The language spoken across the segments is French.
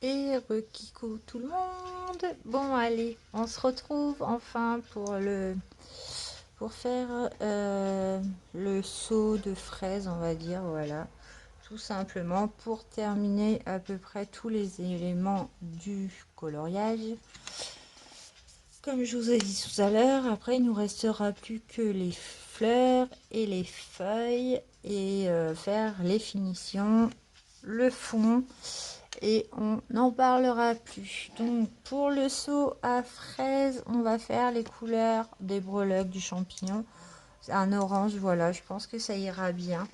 Et Kiko tout le monde. Bon allez, on se retrouve enfin pour faire le seau de fraises, on va dire, voilà. Tout simplement pour terminer à peu près tous les éléments du coloriage. Comme je vous ai dit tout à l'heure, après il nous restera plus que les fleurs et les feuilles et faire les finitions, le fond et on n'en parlera plus. Donc pour le seau à fraises, on va faire les couleurs des breloques du champignon. C'est un orange, voilà, je pense que ça ira bien.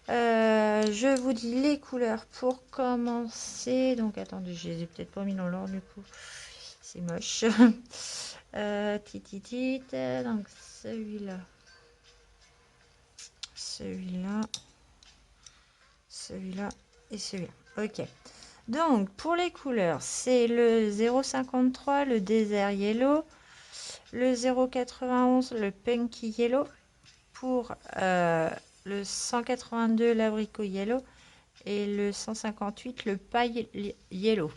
Je vous dis les couleurs pour commencer. Donc attendez, je les ai peut-être pas mis dans l'ordre du coup. C'est moche. Tititit. Donc celui-là. Celui-là. Celui-là et celui-là. Ok. Donc, pour les couleurs, c'est le 0,53, le Desert Yellow, le 0,91, le Punky Yellow, pour le 182, l'abricot Yellow, et le 158, le paille Yellow.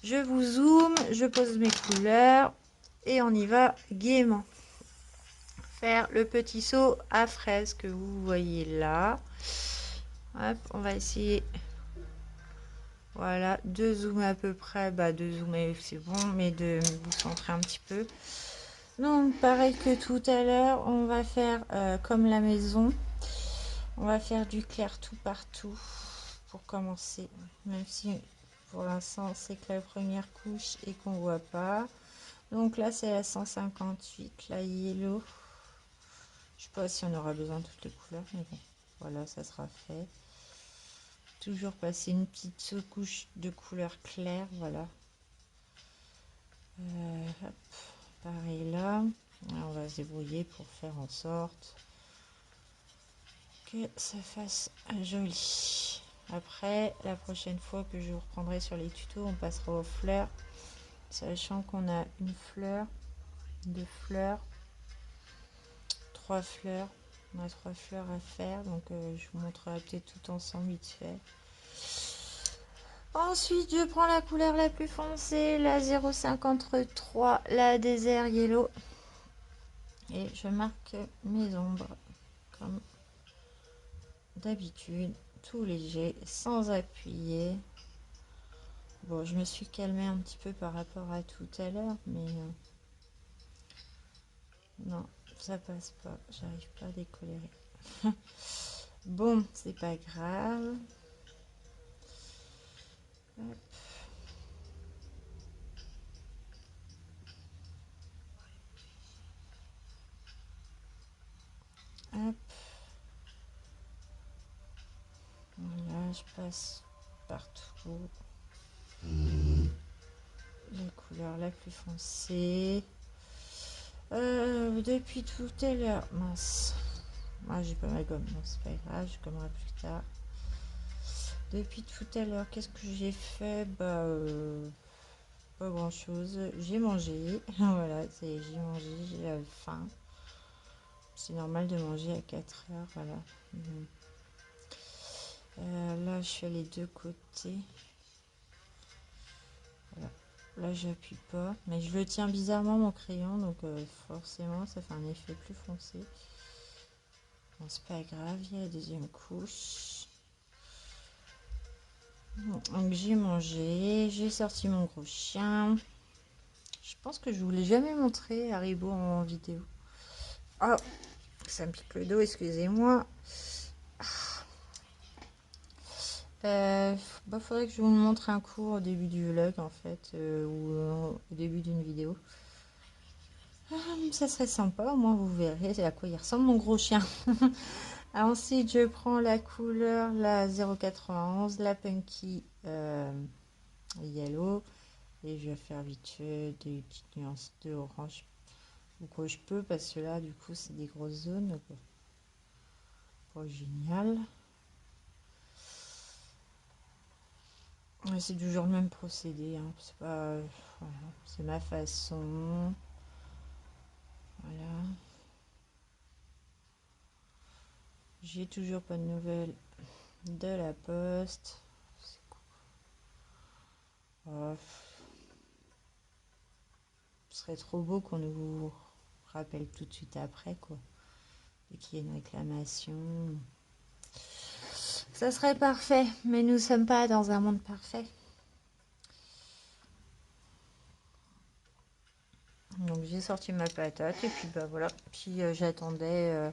Je vous zoome, je pose mes couleurs, et on y va gaiement. Faire le petit seau à fraises que vous voyez là. Hop, on va essayer... Voilà, de zoomer à peu près, de zoomer c'est bon, mais de vous centrer un petit peu. Donc pareil que tout à l'heure, on va faire comme la maison. On va faire du clair tout partout pour commencer. Même si pour l'instant c'est que la première couche et qu'on voit pas. Donc là c'est la 158, la yellow. Je sais pas si on aura besoin de toutes les couleurs, mais bon, voilà, ça sera fait. Toujours passer une petite sous-couche de couleur claire, voilà. Hop, pareil là. Alors, on va se débrouiller pour faire en sorte que ça fasse joli. Après, la prochaine fois que je vous reprendrai sur les tutos, on passera aux fleurs. Sachant qu'on a une fleur, deux fleurs, trois fleurs. On a trois fleurs à faire, donc je vous montrerai peut-être tout ensemble vite fait. Ensuite, je prends la couleur la plus foncée, la 0,53, la Desert Yellow. Et je marque mes ombres comme d'habitude, tout léger, sans appuyer. Bon, je me suis calmée un petit peu par rapport à tout à l'heure, mais non, ça passe pas. J'arrive pas à décolérer. Bon, c'est pas grave. Hop. Hop. Voilà, je passe partout. La couleur la plus foncée. Depuis tout à l'heure, mince. Moi, j'ai pas ma gomme, non, c'est pas grave, je gommerai plus tard. Depuis tout à l'heure, qu'est-ce que j'ai fait? Pas grand chose. J'ai mangé. Voilà, j'ai mangé, j'ai faim. C'est normal de manger à 4 heures, voilà. Là, je fais les deux côtés. Voilà. Là, j'appuie pas. Mais je le tiens bizarrement, mon crayon, donc forcément, ça fait un effet plus foncé. Bon, c'est pas grave, il y a la deuxième couche. Donc, j'ai mangé. J'ai sorti mon gros chien. Je pense que je vous l'ai jamais montré, Haribo, en vidéo. Oh, ça me pique le dos, excusez-moi. Faudrait que je vous montre un coup au début du vlog en fait, ou au début d'une vidéo. Ça serait sympa, au moins vous verrez à quoi il ressemble mon gros chien. Ensuite, je prends la couleur, la 0,91, la Punky Yellow, et je vais faire vite fait des petites nuances de orange. Donc je peux, parce que là, du coup, c'est des grosses zones, donc pas génial. C'est toujours le même procédé, hein. C'est pas, voilà, c'est ma façon. Voilà. J'ai toujours pas de nouvelles de la poste. Oh, ce serait trop beau qu'on nous rappelle tout de suite après, quoi. Et qu'il y ait une réclamation. Ça serait parfait, mais nous ne sommes pas dans un monde parfait. Donc j'ai sorti ma patate et puis bah voilà. Puis j'attendais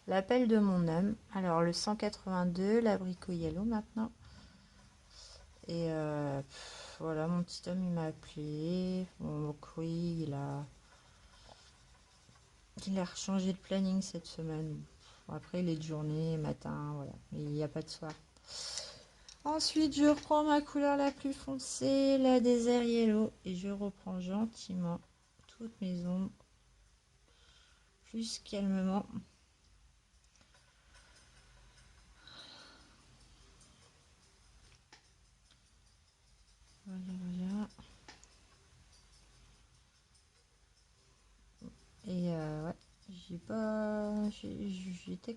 l'appel de mon homme. Alors le 182, l'abricot yellow maintenant. Et voilà, mon petit homme il m'a appelé. Bon, donc oui, il a rechangé de planning cette semaine. Bon, après il est de journée, matin, voilà. Mais il n'y a pas de soir. Ensuite je reprends ma couleur la plus foncée, la désert yellow. Et je reprends gentiment toutes mes ombres. Plus calmement. Voilà, voilà. Et ouais, j'étais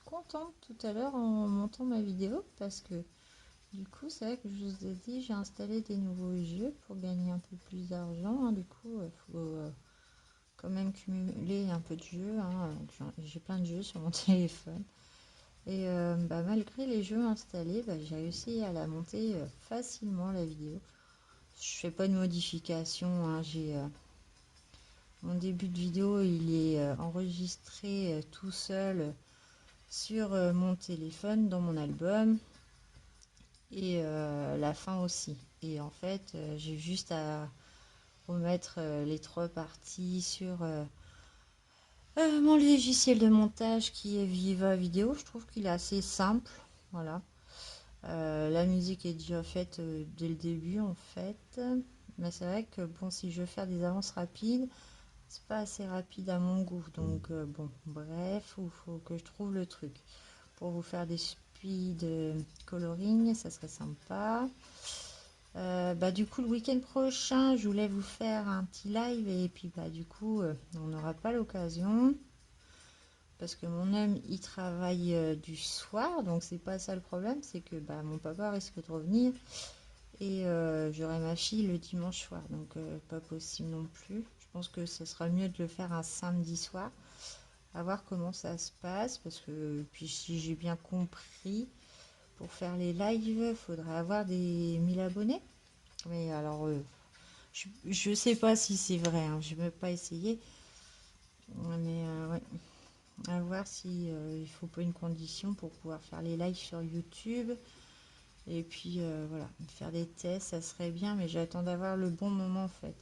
contente tout à l'heure en montant ma vidéo parce que du coup, c'est vrai que je vous ai dit, j'ai installé des nouveaux jeux pour gagner un peu plus d'argent, hein. Du coup, il faut quand même cumuler un peu de jeux, hein. J'ai plein de jeux sur mon téléphone. Et bah, malgré les jeux installés, bah, j'ai réussi à la monter facilement la vidéo. Je fais pas de modification, hein. Mon début de vidéo, il est enregistré tout seul sur mon téléphone dans mon album et la fin aussi. Et en fait, j'ai juste à remettre les trois parties sur mon logiciel de montage qui est Viva Vidéo. Je trouve qu'il est assez simple. Voilà. La musique est déjà faite dès le début en fait. Mais c'est vrai que bon, si je veux faire des avances rapides, c'est pas assez rapide à mon goût. Donc bon, bref, il faut que je trouve le truc. Pour vous faire des speed coloring, ça serait sympa. Bah, du coup, le week-end prochain, je voulais vous faire un petit live et puis bah, du coup, on n'aura pas l'occasion parce que mon homme il travaille du soir, donc c'est pas ça le problème, c'est que bah, mon papa risque de revenir et j'aurai ma fille le dimanche soir, donc pas possible non plus. Je pense que ce sera mieux de le faire un samedi soir, à voir comment ça se passe, parce que puis si j'ai bien compris, pour faire les lives, il faudrait avoir des 1000 abonnés. Mais alors, je sais pas si c'est vrai, hein, je ne vais pas essayer. Mais ouais, à voir si il faut pas une condition pour pouvoir faire les lives sur YouTube. Et puis voilà, faire des tests, ça serait bien, mais j'attends d'avoir le bon moment en fait.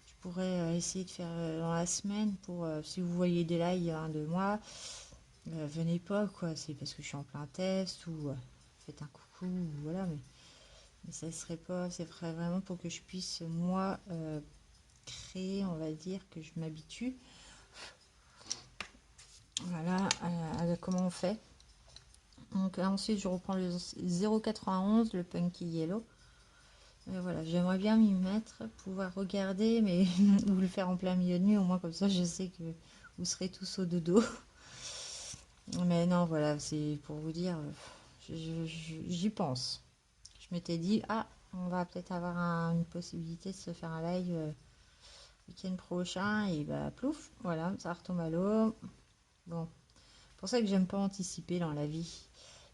Je pourrais essayer de faire dans la semaine pour, si vous voyez des lives hein, de moi, venez pas quoi, c'est parce que je suis en plein test ou faites un coucou, ou voilà, mais ça serait pas, c'est vraiment pour que je puisse moi créer, on va dire, que je m'habitue. Voilà, comment on fait. Donc ensuite je reprends le 0,91, le Punky Yellow. Et voilà, j'aimerais bien m'y mettre, pouvoir regarder, mais vous le faire en plein milieu de nuit, au moins comme ça je sais que vous serez tous au dodo. Mais non, voilà, c'est pour vous dire, j'y pense. Je m'étais dit, ah, on va peut-être avoir une possibilité de se faire un live week-end prochain, et bah plouf, voilà, ça retombe à l'eau. Bon, c'est pour ça que j'aime pas anticiper dans la vie.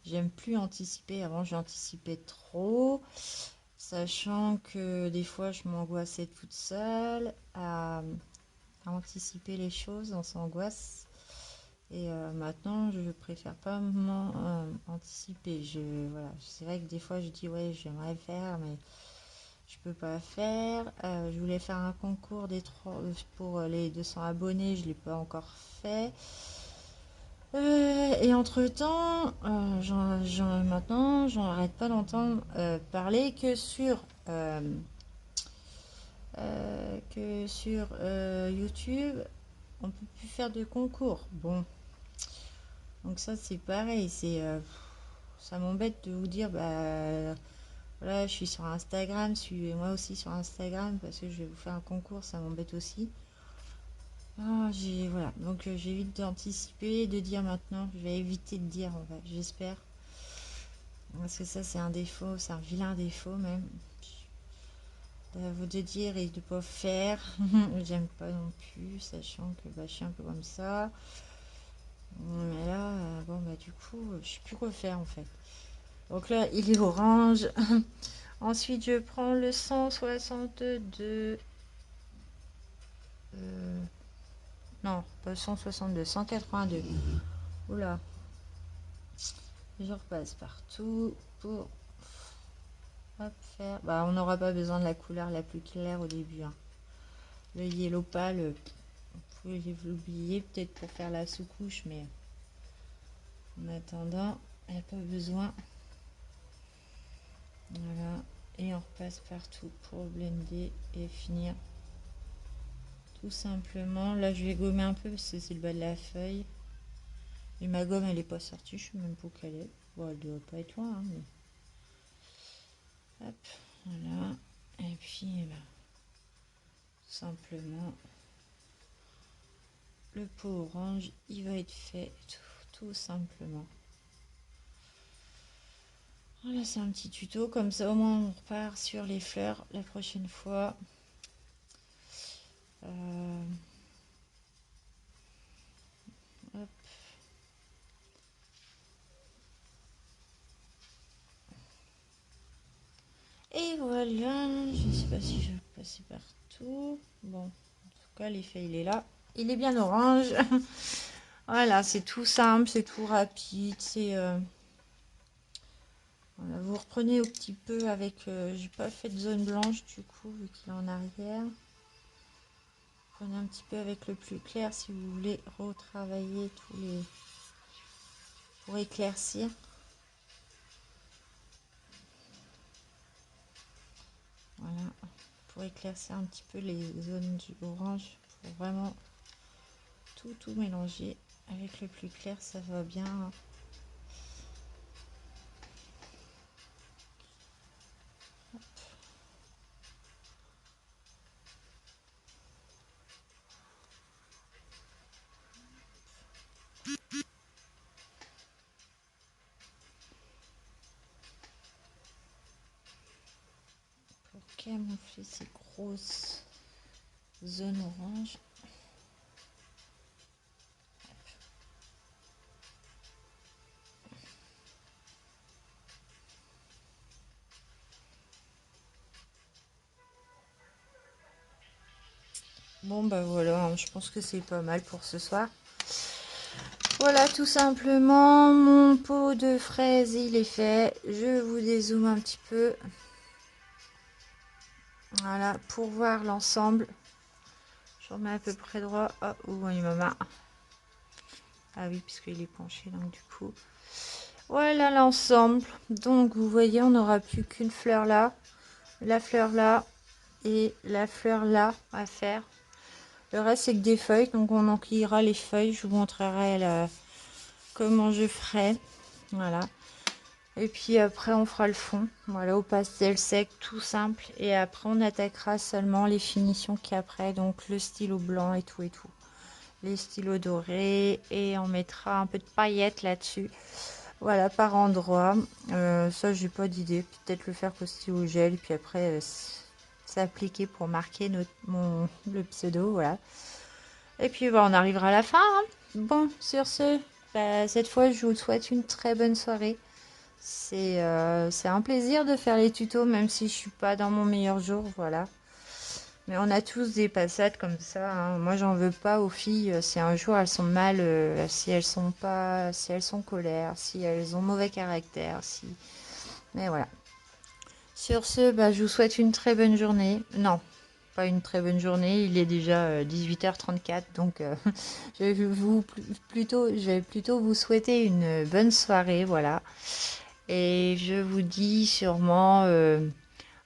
J'aime plus anticiper. Avant, j'anticipais trop, sachant que des fois, je m'angoissais toute seule à anticiper les choses, on s'angoisse. Et maintenant, je préfère pas anticiper. Voilà, c'est vrai que des fois, je dis ouais, j'aimerais faire, mais je peux pas faire. Je voulais faire un concours pour les 200 abonnés, je l'ai pas encore fait. Et entre-temps, maintenant, j'en arrête pas d'entendre parler que sur YouTube, on peut plus faire de concours. Bon, donc ça c'est pareil, ça m'embête de vous dire, bah voilà, je suis sur Instagram, suivez-moi aussi sur Instagram parce que je vais vous faire un concours, ça m'embête aussi. Ah, voilà, donc j'évite d'anticiper, de dire maintenant, je vais éviter de dire, en fait, j'espère. Parce que ça, c'est un défaut, c'est un vilain défaut même. vous de dire et de pas faire. J'aime pas non plus, sachant que bah, je suis un peu comme ça. Mais là, bon bah du coup, je sais plus quoi faire en fait. Donc là, il est orange. Ensuite, je prends le 162. Non, pas 162, 182. Oula. Je repasse partout pour hop, faire. Bah, on n'aura pas besoin de la couleur la plus claire au début, hein. Le yellow pâle, vous pouvez l'oublier peut-être pour faire la sous-couche, mais en attendant, il n'y a pas besoin. Voilà. Et on repasse partout pour blender et finir. Tout simplement. Là, je vais gommer un peu parce que c'est le bas de la feuille. Et ma gomme, elle est pas sortie. Je sais même pas où qu'elle est. Bon, elle doit pas être loin, hein, mais... Hop, voilà. Et puis, bah, tout simplement, le pot orange, il va être fait tout simplement. Voilà, c'est un petit tuto. Comme ça, au moins, on repart sur les fleurs la prochaine fois. Hop. Et voilà, je sais pas si je vais passer partout. Bon, en tout cas, l'effet, il est là. Il est bien orange. Voilà, c'est tout simple, c'est tout rapide. C'est voilà, vous reprenez au petit peu avec... j'ai pas fait de zone blanche du coup, vu qu'il est en arrière. Prenez un petit peu avec le plus clair si vous voulez retravailler tous les... pour éclaircir. Voilà, pour éclaircir un petit peu les zones du orange, pour vraiment tout mélanger. Avec le plus clair, ça va bien. Pour camoufler ces grosses zones orange. Bon bah voilà, hein, je pense que c'est pas mal pour ce soir. Voilà tout simplement, mon pot de fraises il est fait. Je vous dézoome un petit peu. Voilà, pour voir l'ensemble. Je remets à peu près droit. Oh, où est maman? Ah oui, puisqu'il est penché, donc du coup. Voilà l'ensemble. Donc vous voyez, on n'aura plus qu'une fleur là, la fleur là et la fleur là à faire. Le reste c'est que des feuilles, donc on enquillera les feuilles. Je vous montrerai comment je ferai. Voilà. Et puis après on fera le fond. Voilà, au pastel sec, tout simple. Et après on attaquera seulement les finitions qui après, donc le stylo blanc et tout. Les stylos dorés et on mettra un peu de paillettes là-dessus. Voilà, par endroit. Ça, j'ai pas d'idée. Peut-être le faire qu'au stylo gel. Puis après, s'appliquer pour marquer le pseudo. Voilà. Et puis, bah, on arrivera à la fin, hein. Bon, sur ce, bah, cette fois, je vous souhaite une très bonne soirée. C'est un plaisir de faire les tutos, même si je suis pas dans mon meilleur jour. Voilà. Mais on a tous des passades comme ça, hein. Moi, j'en veux pas aux filles. Si un jour elles sont mal, si elles sont pas, si elles sont colère, si elles ont mauvais caractère, si. Mais voilà. Sur ce, bah, je vous souhaite une très bonne journée. Non, pas une très bonne journée. Il est déjà 18h34, donc je vais plutôt vous souhaiter une bonne soirée, voilà. Et je vous dis sûrement.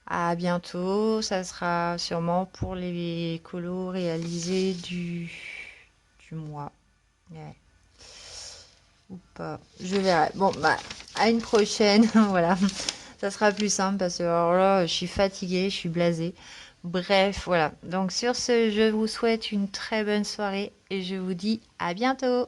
À bientôt, ça sera sûrement pour les colos réalisés du mois. Ouais. Ou pas, je verrai. Bon, bah, à une prochaine, voilà. Ça sera plus simple parce que alors là, je suis fatiguée, je suis blasée. Bref, voilà. Donc sur ce, je vous souhaite une très bonne soirée et je vous dis à bientôt.